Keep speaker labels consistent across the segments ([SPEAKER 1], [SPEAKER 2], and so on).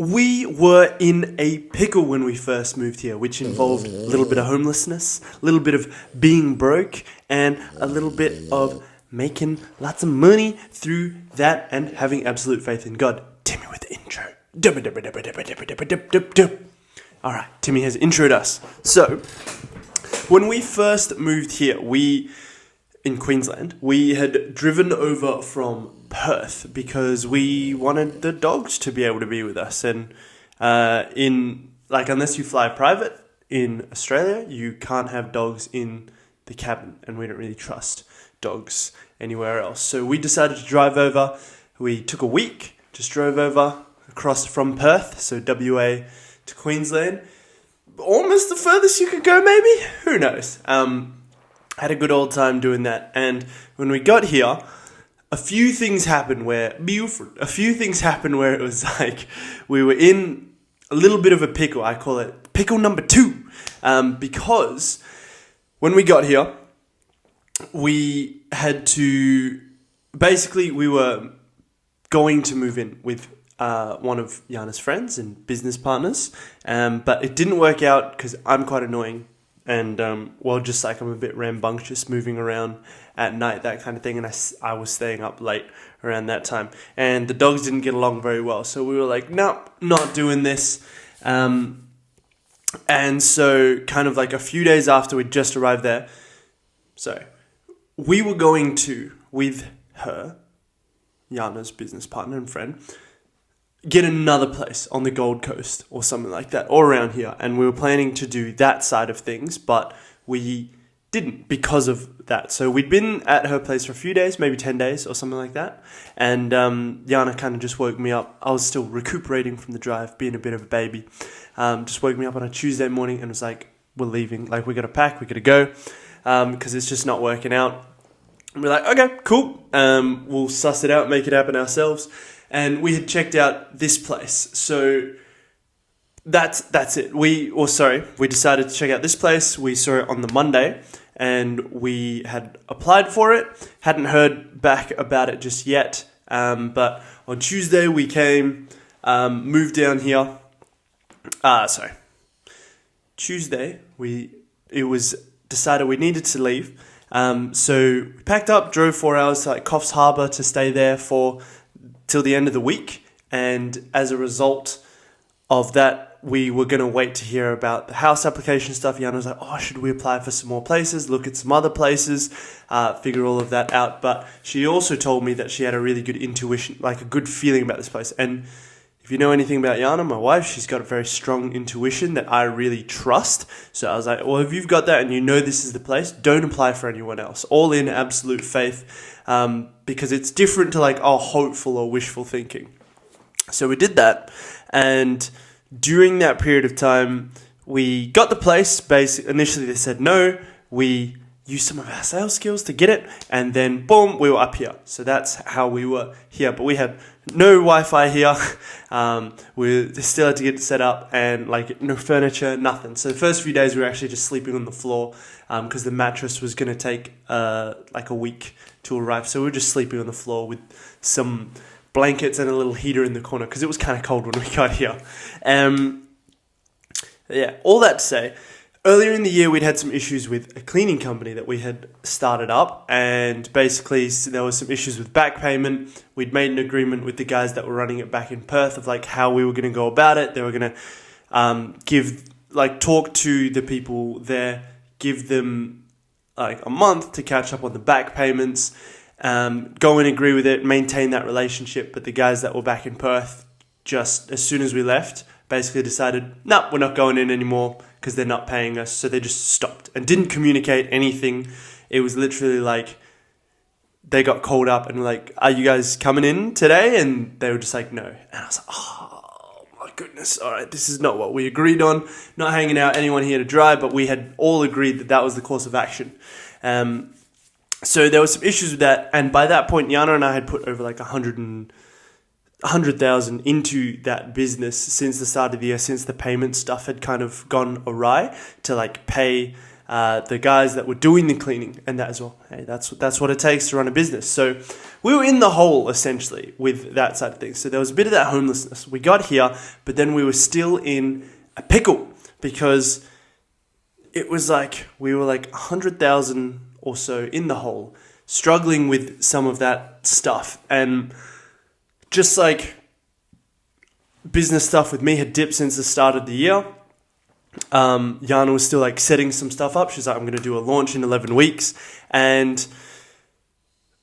[SPEAKER 1] We were in a pickle when we first moved here, which involved a little bit of homelessness, a little bit of being broke, and a little bit of making lots of money through that and having absolute faith in God. Timmy with the intro. Alright, Timmy has introed us. So, when we first moved here, in Queensland, we had driven over from Perth because we wanted the dogs to be able to be with us. And unless you fly private in Australia, you can't have dogs in the cabin, and we don't really trust dogs anywhere else. So we decided to drive over. We took a week, just drove over across from Perth, so WA to Queensland. Almost the furthest you could go, maybe? Who knows? Had a good old time doing that. And when we got here, a few things happened where it was like we were in a little bit of a pickle. I call it pickle number 2, because when we got here, we were going to move in with one of Yana's friends and business partners, but it didn't work out because I'm quite annoying. And, I'm a bit rambunctious, moving around at night, that kind of thing. And I was staying up late around that time. And the dogs didn't get along very well. So we were like, no, not doing this. And so kind of like a few days after we'd just arrived there. So we were going to, with her, Yana's business partner and friend, get another place on the Gold Coast or something like that, or around here. And we were planning to do that side of things, but we didn't because of that. So we'd been at her place for a few days, maybe 10 days or something like that. And Yana kind of just woke me up. I was still recuperating from the drive, being a bit of a baby. Just woke me up on a Tuesday morning and was like, we're leaving. Like, we got to pack, we got to go, because it's just not working out. And we're like, okay, cool. We'll suss it out, make it happen ourselves. And we had checked out this place. So that's it. We decided to check out this place. We saw it on the Monday and we had applied for it. Hadn't heard back about it just yet. But on Tuesday we came, moved down here. Tuesday it was decided we needed to leave. So we packed up, drove 4 hours to Coffs Harbour to stay there till the end of the week, and as a result of that, we were going to wait to hear about the house application stuff. Yana was like, should we apply for some more places, look at some other places, figure all of that out. But she also told me that she had a really good intuition, like a good feeling about this place. And if you know anything about Yana, my wife, she's got a very strong intuition that I really trust. So I was like, well, if you've got that and you know this is the place, don't apply for anyone else. All in absolute faith, because it's different to hopeful or wishful thinking. So we did that, and during that period of time, we got the place. Initially they said no. We used some of our sales skills to get it, and then boom, we were up here. So that's how we were here. But we had no Wi-Fi here. We still had to get it set up, and no furniture, nothing. So the first few days we were actually just sleeping on the floor, because the mattress was going to take a week to arrive. So we were just sleeping on the floor with some blankets and a little heater in the corner because it was kind of cold when we got here. All that to say, earlier in the year we'd had some issues with a cleaning company that we had started up, and basically there was some issues with back payment. We'd made an agreement with the guys that were running it back in Perth of how we were going to go about it. They were going to talk to the people there, give them a month to catch up on the back payments, go and agree with it, maintain that relationship. But the guys that were back in Perth, just as soon as we left, basically decided, we're not going in anymore because they're not paying us. So they just stopped and didn't communicate anything. It was literally they got called up and were like, are you guys coming in today? And they were just like, no. And I was like, oh my goodness, all right, this is not what we agreed on. Not hanging out anyone here to dry, but we had all agreed that was the course of action. So there were some issues with that, and by that point, Yana and I had put over 100,000 into that business since the start of the year, since the payment stuff had kind of gone awry, to pay the guys that were doing the cleaning and that as well. Hey, that's what it takes to run a business. So we were in the hole essentially with that side of things. So there was a bit of that homelessness. We got here, but then we were still in a pickle because it was like we were like 100,000 or so in the hole, struggling with some of that stuff. And just like business stuff with me had dipped since the start of the year. Yana was still like setting some stuff up. She's like, I'm going to do a launch in 11 weeks. And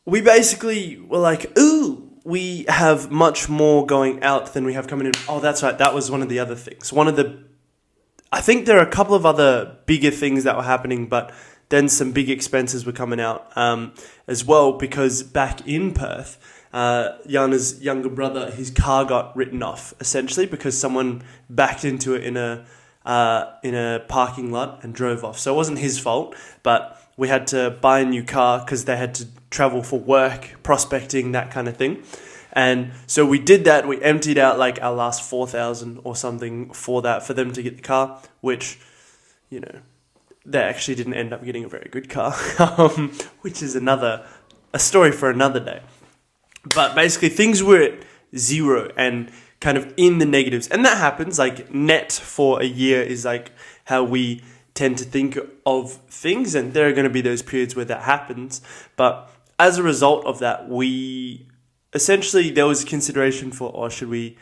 [SPEAKER 1] we basically were like, ooh, we have much more going out than we have coming in. Oh, that's right. That was one of the other things. I think there are a couple of other bigger things that were happening, but then some big expenses were coming out as well, because back in Perth, Yana's younger brother, his car got written off essentially because someone backed into it in a parking lot and drove off. So it wasn't his fault, but we had to buy a new car because they had to travel for work, prospecting, that kind of thing. And so we did that. We emptied out like our last 4,000 or something for them to get the car, which, you know, they actually didn't end up getting a very good car, which is a story for another day. But basically things were at zero and kind of in the negatives. And that happens, like net for a year is like how we tend to think of things. And there are going to be those periods where that happens. But as a result of that, there was consideration for, should we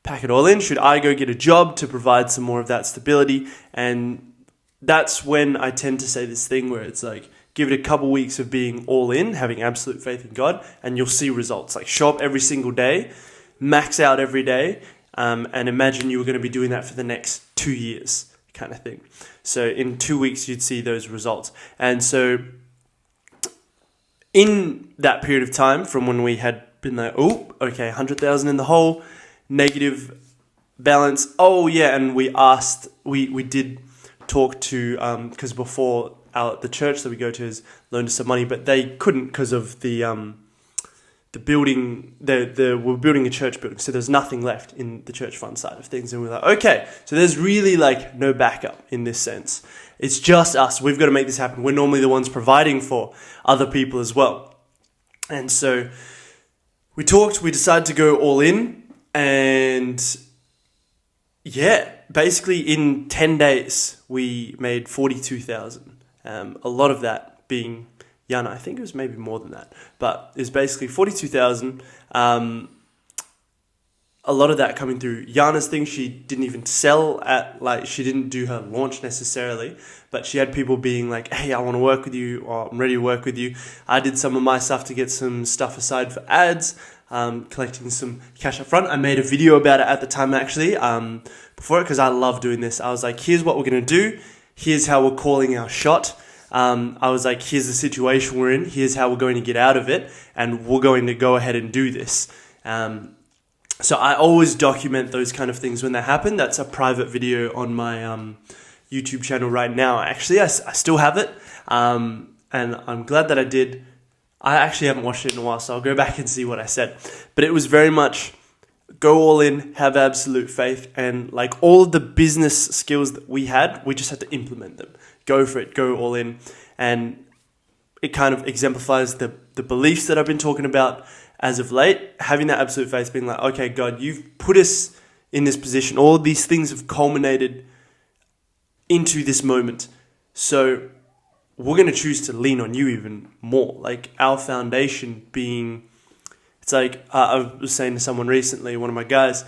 [SPEAKER 1] pack it all in? Should I go get a job to provide some more of that stability? And that's when I tend to say this thing where it's like, give it a couple weeks of being all in, having absolute faith in God, and you'll see results. Like show up every single day, max out every day, and imagine you were going to be doing that for the next 2 years kind of thing. So in 2 weeks, you'd see those results. And so in that period of time from when we had been like, 100,000 in the hole, negative balance. Oh yeah, and we did talk to, because before the church that we go to has loaned us some money, but they couldn't because of the building. We're building a church building, so there's nothing left in the church fund side of things. And we're like, okay, so there's really like no backup in this sense. It's just us. We've got to make this happen. We're normally the ones providing for other people as well. And so we talked, we decided to go all in, and yeah, basically in 10 days, we made 42,000. A lot of that being Yana. I think it was maybe more than that, but it was basically 42,000. A lot of that coming through Yana's thing. She didn't even sell she didn't do her launch necessarily, but she had people being like, hey, I want to work with you, or I'm ready to work with you. I did some of my stuff to get some stuff aside for ads, collecting some cash up front. I made a video about it at the time actually, before it, because I love doing this. I was like, here's what we're going to do. Here's how we're calling our shot. I was like, here's the situation we're in. Here's how we're going to get out of it. And we're going to go ahead and do this. So I always document those kind of things when they happen. That's a private video on my YouTube channel right now. Actually, I still have it. And I'm glad that I did. I actually haven't watched it in a while, so I'll go back and see what I said. But it was very much go all in, have absolute faith, and like all of the business skills that we had, we just had to implement them. Go for it, go all in. And it kind of exemplifies the beliefs that I've been talking about as of late, having that absolute faith, being like, okay, God, you've put us in this position. All of these things have culminated into this moment. So we're going to choose to lean on you even more. Like our foundation being, it's like, I was saying to someone recently, one of my guys,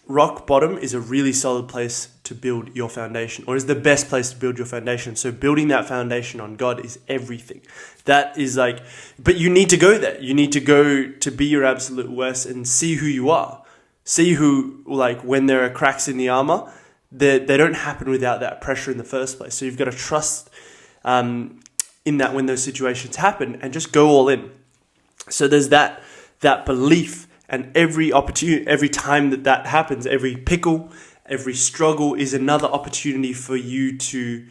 [SPEAKER 1] rock bottom is a really solid place to build your foundation, or is the best place to build your foundation. So building that foundation on God is everything. That is like, but you need to go there. You need to go to be your absolute worst and see who you are. See who, like when there are cracks in the armor, they don't happen without that pressure in the first place. So you've got to trust in that when those situations happen, and just go all in. So there's that belief, and every opportunity, every time that happens, every pickle, every struggle is another opportunity for you to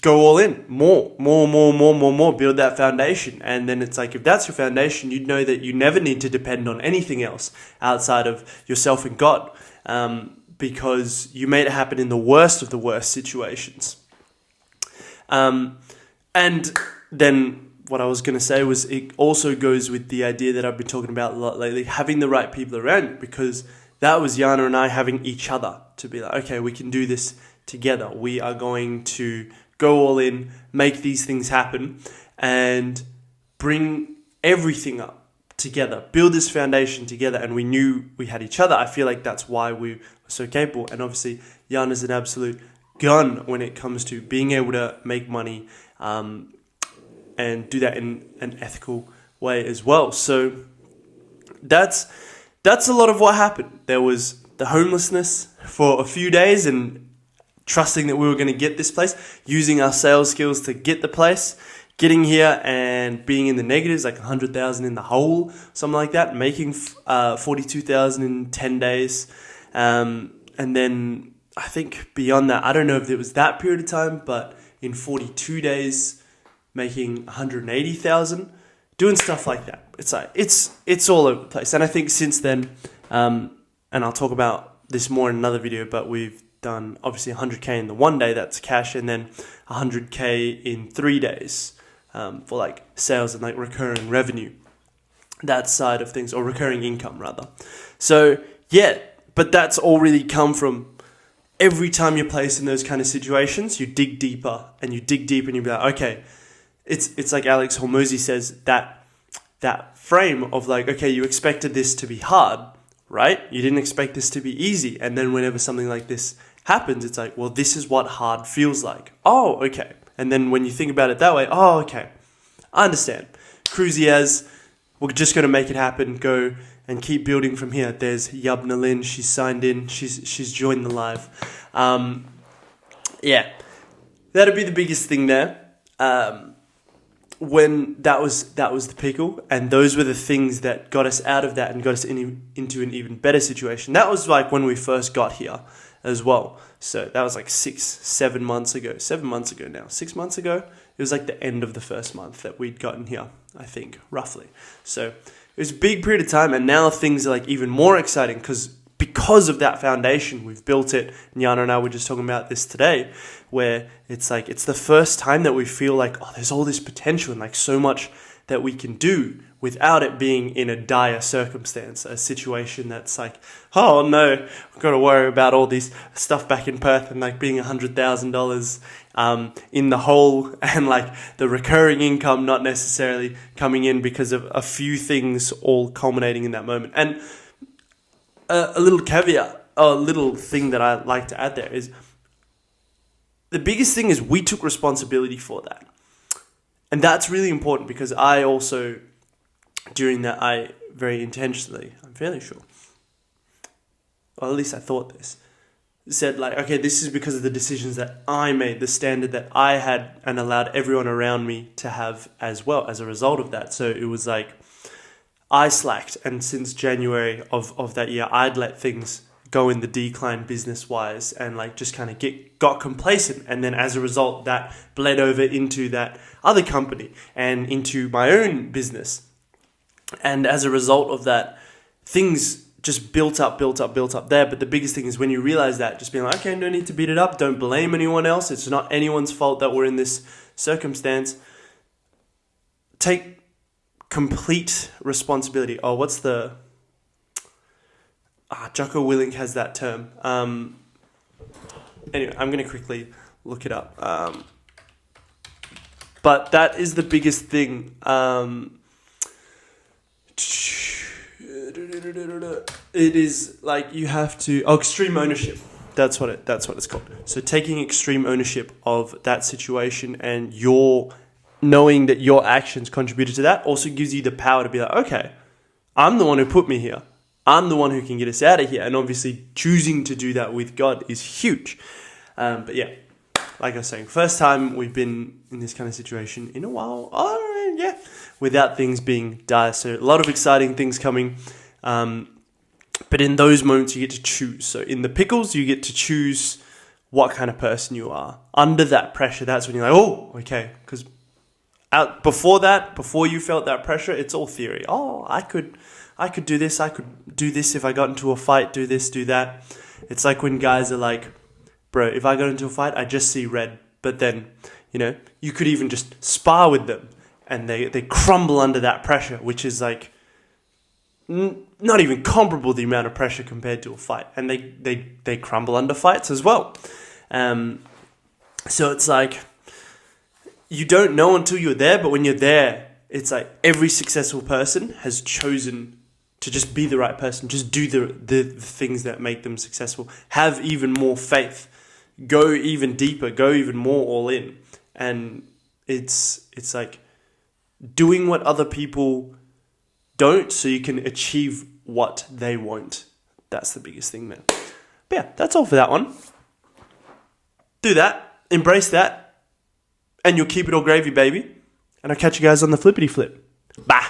[SPEAKER 1] go all in, more, build that foundation. And then it's like, if that's your foundation, you'd know that you never need to depend on anything else outside of yourself and God, because you made it happen in the worst of the worst situations. And then what I was going to say was it also goes with the idea that I've been talking about a lot lately, having the right people around you, because that was Yana and I having each other to be like, okay, we can do this together. We are going to go all in, make these things happen, and bring everything up together, build this foundation together. And we knew we had each other. I feel like that's why we were so capable. And obviously, Yana's an absolute gun when it comes to being able to make money, and do that in an ethical way as well. So that's a lot of what happened. There was the homelessness for a few days and trusting that we were going to get this place, using our sales skills to get the place, getting here and being in the negatives, like 100,000 in the hole, something like that, making 42,000 in 10 days. And then I think beyond that, I don't know if it was that period of time, but in 42 days, making 180,000, doing stuff like that. It's like it's all over the place. And I think since then, and I'll talk about this more in another video, but we've done obviously 100K in the 1 day, that's cash, and then 100K in 3 days for like sales and like recurring revenue, that side of things, or recurring income rather. So yeah, but that's all really come from every time you're placed in those kind of situations, you dig deeper and you dig deeper and you be like, okay, it's like Alex Hormozy says, that frame of like, okay, you expected this to be hard, right? You didn't expect this to be easy. And then whenever something like this happens, it's like, well, this is what hard feels like. Oh, okay. And then when you think about it that way, oh, okay, I understand. Cruziers, we're just going to make it happen, go and keep building from here. There's Yubna Lynn, she's signed in, she's joined the live. Yeah, that'd be the biggest thing there. When that was the pickle, and those were the things that got us out of that and got us into an even better situation. That was like when we first got here as well. So that was like 7 months ago. 7 months ago now. 6 months ago. It was like the end of the first month that we'd gotten here, I think, roughly. So it was a big period of time, and now things are like even more exciting because of that foundation. We've built it, and Yana and I were just talking about this today, where it's like it's the first time that we feel like, oh, there's all this potential and like so much that we can do without it being in a dire circumstance, a situation that's like, oh no, we've got to worry about all this stuff back in Perth and like being $100,000 in the hole, and like the recurring income not necessarily coming in because of a few things all culminating in that moment. And a little caveat, a little thing that I like to add there is, the biggest thing is we took responsibility for that. And that's really important, because I also, during that, I very intentionally, I'm fairly sure, or at least I thought this, said like, okay, this is because of the decisions that I made, the standard that I had and allowed everyone around me to have as well as a result of that. So it was like, I slacked, and since January of that year, I'd let things go in the decline business-wise and like just kind of got complacent. And then as a result, that bled over into that other company and into my own business. And as a result of that, things just built up there. But the biggest thing is when you realize that, just being like, okay, no need to beat it up. Don't blame anyone else. It's not anyone's fault that we're in this circumstance. Take complete responsibility. Oh, what's the... Jocko Willink has that term. Anyway, I'm going to quickly look it up. But that is the biggest thing. It is like you have to... Oh, extreme ownership. That's what it's called. So taking extreme ownership of that situation, and knowing that your actions contributed to that also gives you the power to be like, okay, I'm the one who put me here. I'm the one who can get us out of here. And obviously choosing to do that with God is huge. But yeah, like I was saying, first time we've been in this kind of situation in a while. Oh, yeah. Without things being dire. So a lot of exciting things coming. But in those moments, you get to choose. So in the pickles, you get to choose what kind of person you are. Under that pressure, that's when you're like, oh, okay. Because before you felt that pressure, it's all theory. Oh, I could do this. I could do this if I got into a fight, do this, do that. It's like when guys are like, bro, if I got into a fight, I just see red. But then You know, you could even just spar with them and they crumble under that pressure, which is like not even comparable the amount of pressure compared to a fight. And they crumble under fights as well. So it's like, you don't know until you're there, but when you're there, it's like every successful person has chosen to just be the right person, just do the things that make them successful, have even more faith, go even deeper, go even more all in. And it's like doing what other people don't so you can achieve what they won't. That's the biggest thing, man. But yeah, that's all for that one. Do that, embrace that, and you'll keep it all gravy, baby. And I'll catch you guys on the flippity flip. Bye.